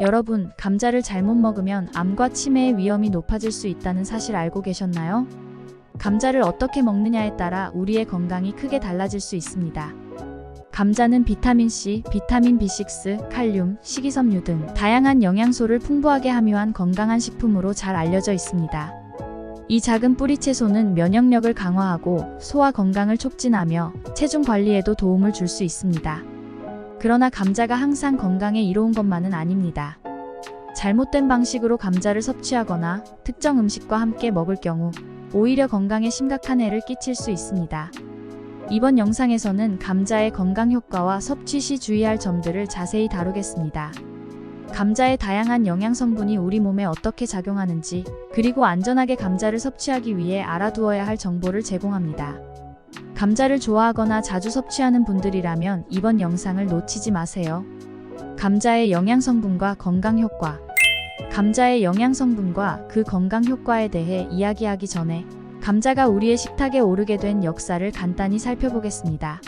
여러분, 감자를 잘못 먹으면 암과 치매의 위험이 높아질 수 있다는 사실 알고 계셨나요? 감자를 어떻게 먹느냐에 따라 우리의 건강이 크게 달라질 수 있습니다. 감자는 비타민C, 비타민 B6, 칼륨, 식이섬유 등 다양한 영양소를 풍부하게 함유한 건강한 식품으로 잘 알려져 있습니다. 이 작은 뿌리 채소는 면역력을 강화하고 소화 건강을 촉진하며 체중 관리에도 도움을 줄 수 있습니다. 그러나 감자가 항상 건강에 이로운 것만은 아닙니다. 잘못된 방식으로 감자를 섭취하거나 특정 음식과 함께 먹을 경우 오히려 건강에 심각한 해를 끼칠 수 있습니다. 이번 영상에서는 감자의 건강 효과와 섭취 시 주의할 점들을 자세히 다루겠습니다. 감자의 다양한 영양 성분이 우리 몸에 어떻게 작용하는지, 그리고 안전하게 감자를 섭취하기 위해 알아두어야 할 정보를 제공합니다. 감자를 좋아하거나 자주 섭취하는 분들이라면 이번 영상을 놓치지 마세요. 감자의 영양 성분과 건강 효과. 감자의 영양 성분과 그 건강 효과에 대해 이야기하기 전에 감자가 우리의 식탁에 오르게 된 역사를 간단히 살펴보겠습니다.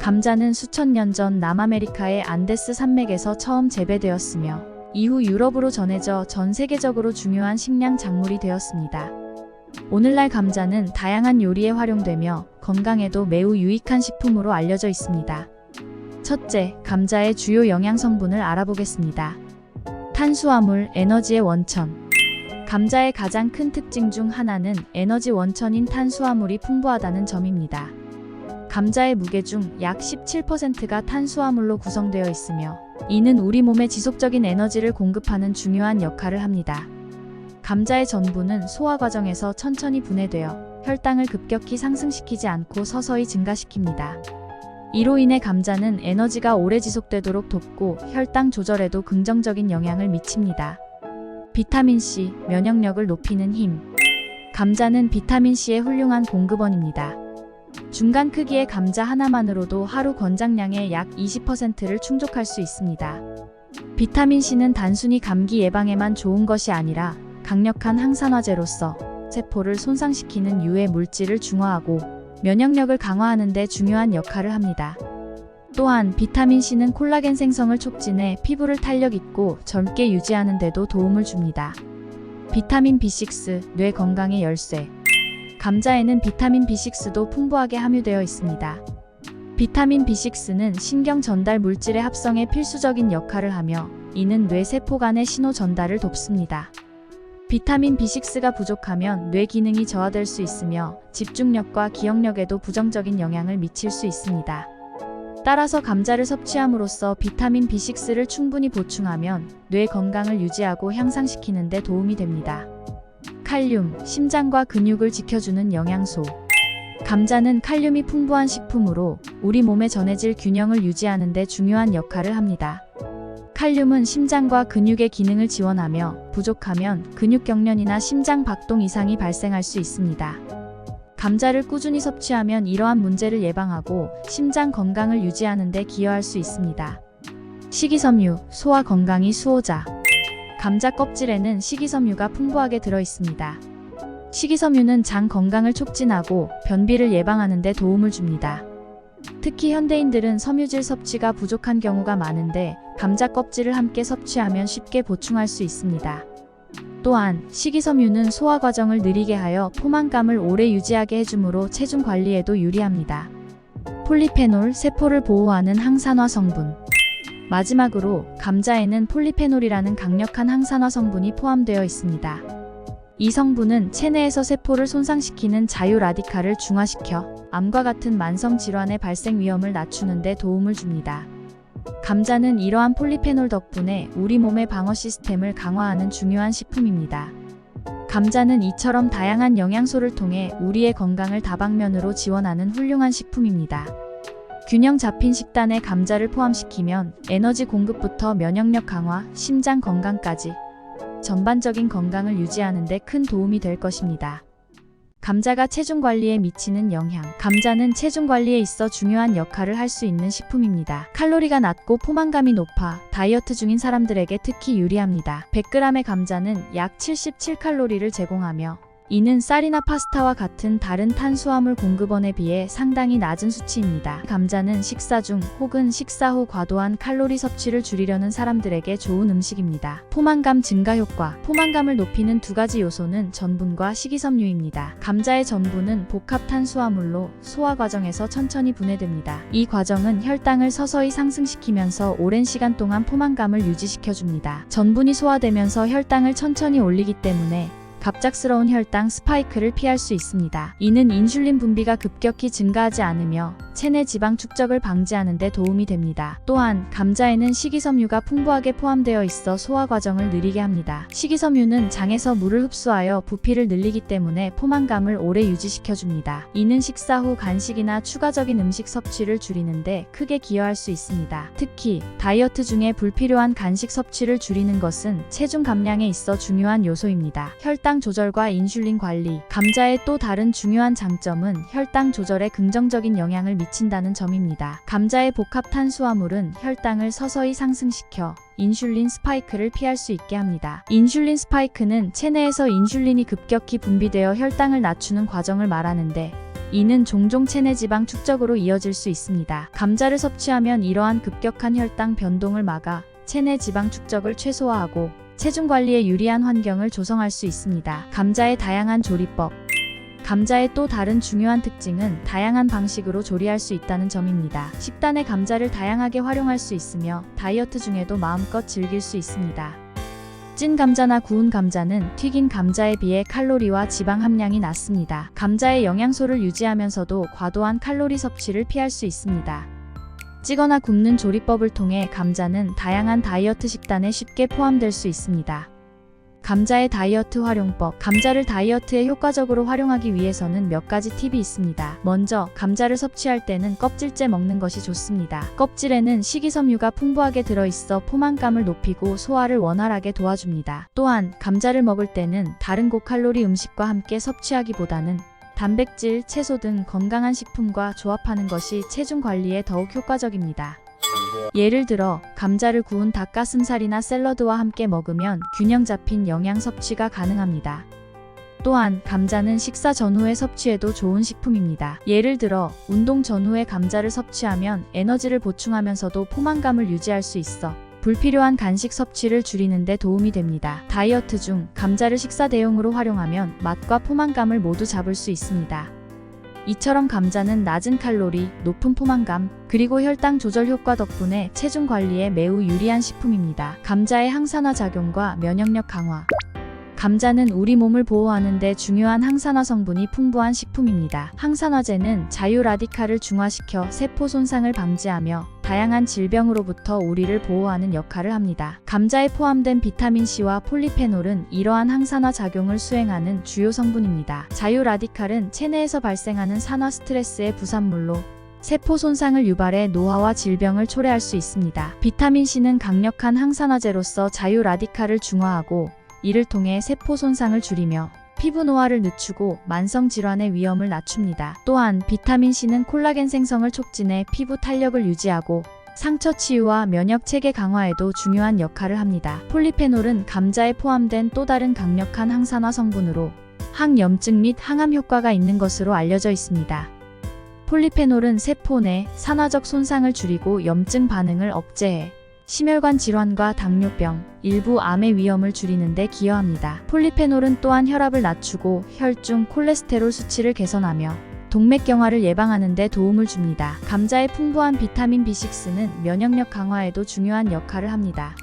감자는 수천 년 전 남아메리카의 안데스 산맥에서 처음 재배되었으며 이후 유럽으로 전해져 전 세계적으로 중요한 식량 작물이 되었습니다. 오늘날 감자는 다양한 요리에 활용되며 건강에도 매우 유익한 식품으로 알려져 있습니다. 첫째, 감자의 주요 영양 성분을 알아보겠습니다. 탄수화물, 에너지의 원천. 감자의 가장 큰 특징 중 하나는 에너지 원천인 탄수화물이 풍부하다는 점입니다. 감자의 무게 중 약 17%가 탄수화물로 구성되어 있으며 이는 우리 몸에 지속적인 에너지를 공급하는 중요한 역할을 합니다. 감자의 전분은 소화 과정에서 천천히 분해되어 혈당을 급격히 상승시키지 않고 서서히 증가시킵니다. 이로 인해 감자는 에너지가 오래 지속되도록 돕고 혈당 조절에도 긍정적인 영향을 미칩니다. 비타민C, 면역력을 높이는 힘. 감자는 비타민C의 훌륭한 공급원입니다. 중간 크기의 감자 하나만으로도 하루 권장량의 약 20%를 충족할 수 있습니다. 비타민C는 단순히 감기 예방에만 좋은 것이 아니라 강력한 항산화제로서 세포를 손상시키는 유해 물질을 중화하고 면역력을 강화하는 데 중요한 역할을 합니다. 또한 비타민C는 콜라겐 생성을 촉진해 피부를 탄력 있고 젊게 유지하는 데도 도움을 줍니다. 비타민 B6, 뇌 건강의 열쇠. 감자에는 비타민 B6도 풍부하게 함유되어 있습니다. 비타민 B6는 신경 전달 물질의 합성에 필수적인 역할을 하며 이는 뇌 세포 간의 신호 전달을 돕습니다. 비타민 B6가 부족하면 뇌 기능이 저하될 수 있으며 집중력과 기억력에도 부정적인 영향을 미칠 수 있습니다. 따라서 감자를 섭취함으로써 비타민 B6를 충분히 보충하면 뇌 건강을 유지하고 향상시키는 데 도움이 됩니다. 칼륨, 심장과 근육을 지켜주는 영양소. 감자는 칼륨이 풍부한 식품으로 우리 몸의 전해질 균형을 유지하는 데 중요한 역할을 합니다. 칼륨은 심장과 근육의 기능을 지원하며 부족하면 근육경련이나 심장 박동 이상이 발생할 수 있습니다. 감자를 꾸준히 섭취하면 이러한 문제를 예방하고 심장 건강을 유지하는 데 기여할 수 있습니다. 식이섬유, 소화 건강의 수호자. 감자 껍질에는 식이섬유가 풍부하게 들어 있습니다. 식이섬유는 장 건강을 촉진하고 변비를 예방하는 데 도움을 줍니다. 특히 현대인들은 섬유질 섭취가 부족한 경우가 많은데 감자 껍질을 함께 섭취하면 쉽게 보충할 수 있습니다. 또한 식이섬유는 소화 과정을 느리게 하여 포만감을 오래 유지하게 해주므로 체중 관리에도 유리합니다. 폴리페놀, 세포를 보호하는 항산화 성분. 마지막으로 감자에는 폴리페놀이라는 강력한 항산화 성분이 포함되어 있습니다. 이 성분은 체내에서 세포를 손상시키는 자유 라디칼을 중화시켜 암과 같은 만성 질환의 발생 위험을 낮추는 데 도움을 줍니다. 감자는 이러한 폴리페놀 덕분에 우리 몸의 방어 시스템을 강화하는 중요한 식품입니다. 감자는 이처럼 다양한 영양소를 통해 우리의 건강을 다방면으로 지원하는 훌륭한 식품입니다. 균형 잡힌 식단에 감자를 포함시키면 에너지 공급부터 면역력 강화, 심장 건강까지 전반적인 건강을 유지하는 데 큰 도움이 될 것입니다. 감자가 체중 관리에 미치는 영향. 감자는 체중 관리에 있어 중요한 역할을 할 수 있는 식품입니다. 칼로리가 낮고 포만감이 높아 다이어트 중인 사람들에게 특히 유리합니다. 100g의 감자는 약 77칼로리를 제공하며 이는 쌀이나 파스타와 같은 다른 탄수화물 공급원에 비해 상당히 낮은 수치입니다. 감자는 식사 중 혹은 식사 후 과도한 칼로리 섭취를 줄이려는 사람들에게 좋은 음식입니다. 포만감 증가 효과. 포만감을 높이는 두 가지 요소는 전분과 식이섬유입니다. 감자의 전분은 복합 탄수화물로 소화 과정에서 천천히 분해됩니다. 이 과정은 혈당을 서서히 상승시키면서 오랜 시간 동안 포만감을 유지시켜줍니다. 전분이 소화되면서 혈당을 천천히 올리기 때문에 갑작스러운 혈당 스파이크를 피할 수 있습니다. 이는 인슐린 분비가 급격히 증가하지 않으며 체내 지방 축적을 방지하는 데 도움이 됩니다. 또한 감자에는 식이섬유가 풍부하게 포함되어 있어 소화 과정을 느리게 합니다. 식이섬유는 장에서 물을 흡수하여 부피를 늘리기 때문에 포만감을 오래 유지시켜줍니다. 이는 식사 후 간식이나 추가적인 음식 섭취를 줄이는데 크게 기여할 수 있습니다. 특히 다이어트 중에 불필요한 간식 섭취를 줄이는 것은 체중 감량에 있어 중요한 요소입니다. 혈당 조절과 인슐린 관리. 감자의 또 다른 중요한 장점은 혈당 조절에 긍정적인 영향을 미친다는 점입니다. 감자의 복합 탄수화물은 혈당을 서서히 상승시켜 인슐린 스파이크를 피할 수 있게 합니다. 인슐린 스파이크는 체내에서 인슐린이 급격히 분비되어 혈당을 낮추는 과정을 말하는데 이는 종종 체내 지방 축적으로 이어질 수 있습니다. 감자를 섭취하면 이러한 급격한 혈당 변동을 막아 체내 지방 축적을 최소화하고 체중 관리에 유리한 환경을 조성할 수 있습니다. 감자의 다양한 조리법. 감자의 또 다른 중요한 특징은 다양한 방식으로 조리할 수 있다는 점입니다. 식단에 감자를 다양하게 활용할 수 있으며 다이어트 중에도 마음껏 즐길 수 있습니다. 찐 감자나 구운 감자는 튀긴 감자에 비해 칼로리와 지방 함량이 낮습니다. 감자의 영양소를 유지하면서도 과도한 칼로리 섭취를 피할 수 있습니다. 찌거나 굽는 조리법을 통해 감자는 다양한 다이어트 식단에 쉽게 포함될 수 있습니다. 감자의 다이어트 활용법. 감자를 다이어트에 효과적으로 활용하기 위해서는 몇 가지 팁이 있습니다. 먼저 감자를 섭취할 때는 껍질째 먹는 것이 좋습니다. 껍질에는 식이섬유가 풍부하게 들어있어 포만감을 높이고 소화를 원활하게 도와줍니다. 또한 감자를 먹을 때는 다른 고칼로리 음식과 함께 섭취하기보다는 단백질, 채소 등 건강한 식품과 조합하는 것이 체중 관리에 더욱 효과적입니다. 예를 들어 감자를 구운 닭가슴살이나 샐러드와 함께 먹으면 균형 잡힌 영양 섭취가 가능합니다. 또한 감자는 식사 전후에 섭취해도 좋은 식품입니다. 예를 들어 운동 전후에 감자를 섭취하면 에너지를 보충하면서도 포만감을 유지할 수 있어 불필요한 간식 섭취를 줄이는 데 도움이 됩니다. 다이어트 중 감자를 식사 대용으로 활용하면 맛과 포만감을 모두 잡을 수 있습니다. 이처럼 감자는 낮은 칼로리, 높은 포만감, 그리고 혈당 조절 효과 덕분에 체중 관리에 매우 유리한 식품입니다. 감자의 항산화 작용과 면역력 강화. 감자는 우리 몸을 보호하는 데 중요한 항산화 성분이 풍부한 식품입니다. 항산화제는 자유 라디칼을 중화시켜 세포 손상을 방지하며 다양한 질병으로부터 우리를 보호하는 역할을 합니다. 감자에 포함된 비타민C와 폴리페놀은 이러한 항산화 작용을 수행하는 주요 성분입니다. 자유 라디칼은 체내에서 발생하는 산화 스트레스의 부산물로 세포 손상을 유발해 노화와 질병을 초래할 수 있습니다. 비타민C는 강력한 항산화제로서 자유 라디칼을 중화하고 이를 통해 세포 손상을 줄이며 피부 노화를 늦추고 만성 질환의 위험을 낮춥니다. 또한 비타민C는 콜라겐 생성을 촉진해 피부 탄력을 유지하고 상처 치유와 면역 체계 강화에도 중요한 역할을 합니다. 폴리페놀은 감자에 포함된 또 다른 강력한 항산화 성분으로 항염증 및 항암 효과가 있는 것으로 알려져 있습니다. 폴리페놀은 세포 내 산화적 손상을 줄이고 염증 반응을 억제해 심혈관 질환과 당뇨병, 일부 암의 위험을 줄이는 데 기여합니다. 폴리페놀은 또한 혈압을 낮추고 혈중 콜레스테롤 수치를 개선하며 동맥경화를 예방하는 데 도움을 줍니다. 감자의 풍부한 비타민 B6는 면역력 강화에도 중요한 역할을 합니다.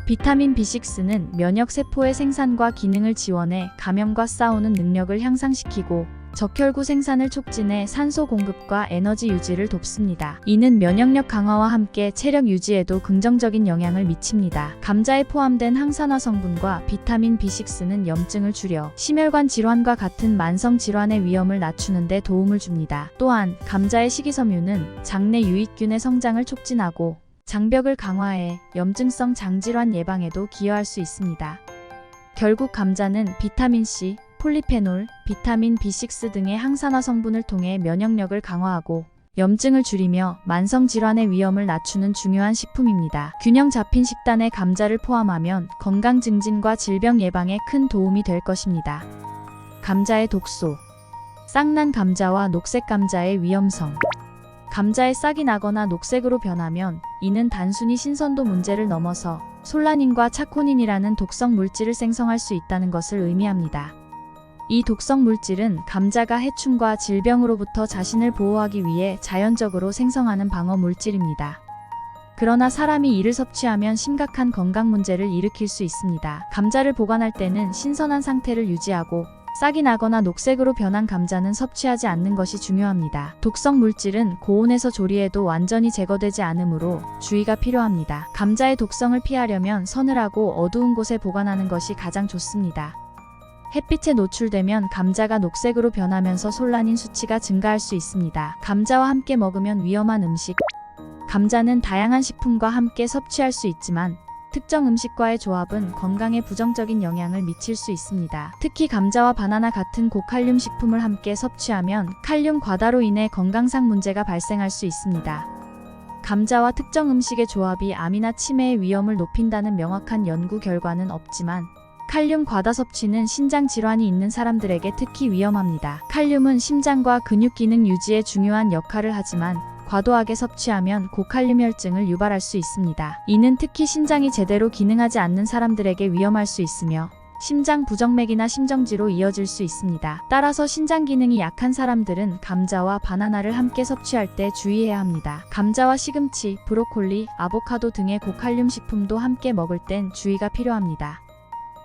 비타민 B6는 면역 세포의 생산과 기능을 지원해 감염과 싸우는 능력을 향상시키고 적혈구 생산을 촉진해 산소 공급과 에너지 유지를 돕습니다. 이는 면역력 강화와 함께 체력 유지에도 긍정적인 영향을 미칩니다. 감자에 포함된 항산화 성분과 비타민 B6는 염증을 줄여 심혈관 질환과 같은 만성 질환의 위험을 낮추는 데 도움을 줍니다. 또한 감자의 식이섬유는 장내 유익균의 성장을 촉진하고 장벽을 강화해 염증성 장질환 예방에도 기여할 수 있습니다. 결국 감자는 비타민C, 폴리페놀, 비타민 B6 등의 항산화 성분을 통해 면역력을 강화하고 염증을 줄이며 만성 질환의 위험을 낮추는 중요한 식품입니다. 균형 잡힌 식단에 감자를 포함하면 건강 증진과 질병 예방에 큰 도움이 될 것입니다. 감자의 독소. 싹난 감자와 녹색 감자의 위험성. 감자에 싹이 나거나 녹색으로 변하면 이는 단순히 신선도 문제를 넘어서 솔라닌과 차코닌이라는 독성 물질을 생성할 수 있다는 것을 의미합니다. 이 독성 물질은 감자가 해충과 질병으로부터 자신을 보호하기 위해 자연적으로 생성하는 방어 물질입니다. 그러나 사람이 이를 섭취하면 심각한 건강 문제를 일으킬 수 있습니다. 감자를 보관할 때는 신선한 상태를 유지하고 싹이 나거나 녹색으로 변한 감자는 섭취하지 않는 것이 중요합니다. 독성 물질은 고온에서 조리해도 완전히 제거되지 않으므로 주의가 필요합니다. 감자의 독성을 피하려면 서늘하고 어두운 곳에 보관하는 것이 가장 좋습니다. 햇빛에 노출되면 감자가 녹색으로 변하면서 솔라닌 수치가 증가할 수 있습니다. 감자와 함께 먹으면 위험한 음식. 감자는 다양한 식품과 함께 섭취할 수 있지만 특정 음식과의 조합은 건강에 부정적인 영향을 미칠 수 있습니다. 특히 감자와 바나나 같은 고칼륨 식품을 함께 섭취하면 칼륨 과다로 인해 건강상 문제가 발생할 수 있습니다. 감자와 특정 음식의 조합이 암이나 치매의 위험을 높인다는 명확한 연구 결과는 없지만 칼륨 과다 섭취는 신장 질환이 있는 사람들에게 특히 위험합니다. 칼륨은 심장과 근육 기능 유지에 중요한 역할을 하지만 과도하게 섭취하면 고칼륨 혈증을 유발할 수 있습니다. 이는 특히 신장이 제대로 기능하지 않는 사람들에게 위험할 수 있으며 심장 부정맥이나 심정지로 이어질 수 있습니다. 따라서 신장 기능이 약한 사람들은 감자와 바나나를 함께 섭취할 때 주의해야 합니다. 감자와 시금치, 브로콜리, 아보카도 등의 고칼륨 식품도 함께 먹을 땐 주의가 필요합니다.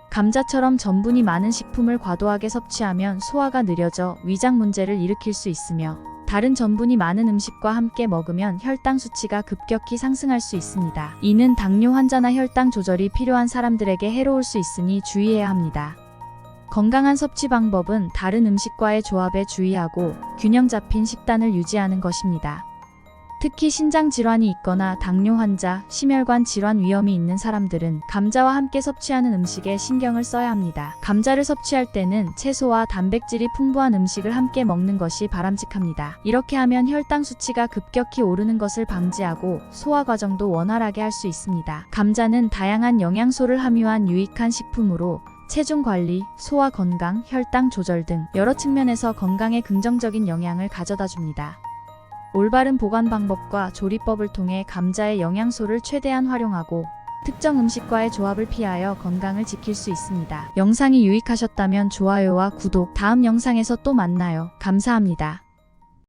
감자처럼 전분이 많은 식품을 과도하게 섭취하면 소화가 느려져 위장 문제를 일으킬 수 있으며 다른 전분이 많은 음식과 함께 먹으면 혈당 수치가 급격히 상승할 수 있습니다. 이는 당뇨 환자나 혈당 조절이 필요한 사람들에게 해로울 수 있으니 주의해야 합니다. 건강한 섭취 방법은 다른 음식과의 조합에 주의하고 균형 잡힌 식단을 유지하는 것입니다. 특히 신장 질환이 있거나 당뇨 환자, 심혈관 질환 위험이 있는 사람들은 감자와 함께 섭취하는 음식에 신경을 써야 합니다. 감자를 섭취할 때는 채소와 단백질이 풍부한 음식을 함께 먹는 것이 바람직합니다. 이렇게 하면 혈당 수치가 급격히 오르는 것을 방지하고 소화 과정도 원활하게 할 수 있습니다. 감자는 다양한 영양소를 함유한 유익한 식품으로 체중 관리, 소화 건강, 혈당 조절 등 여러 측면에서 건강에 긍정적인 영향을 가져다 줍니다. 올바른 보관 방법과 조리법을 통해 감자의 영양소를 최대한 활용하고 특정 음식과의 조합을 피하여 건강을 지킬 수 있습니다. 영상이 유익하셨다면 좋아요와 구독, 다음 영상에서 또 만나요. 감사합니다.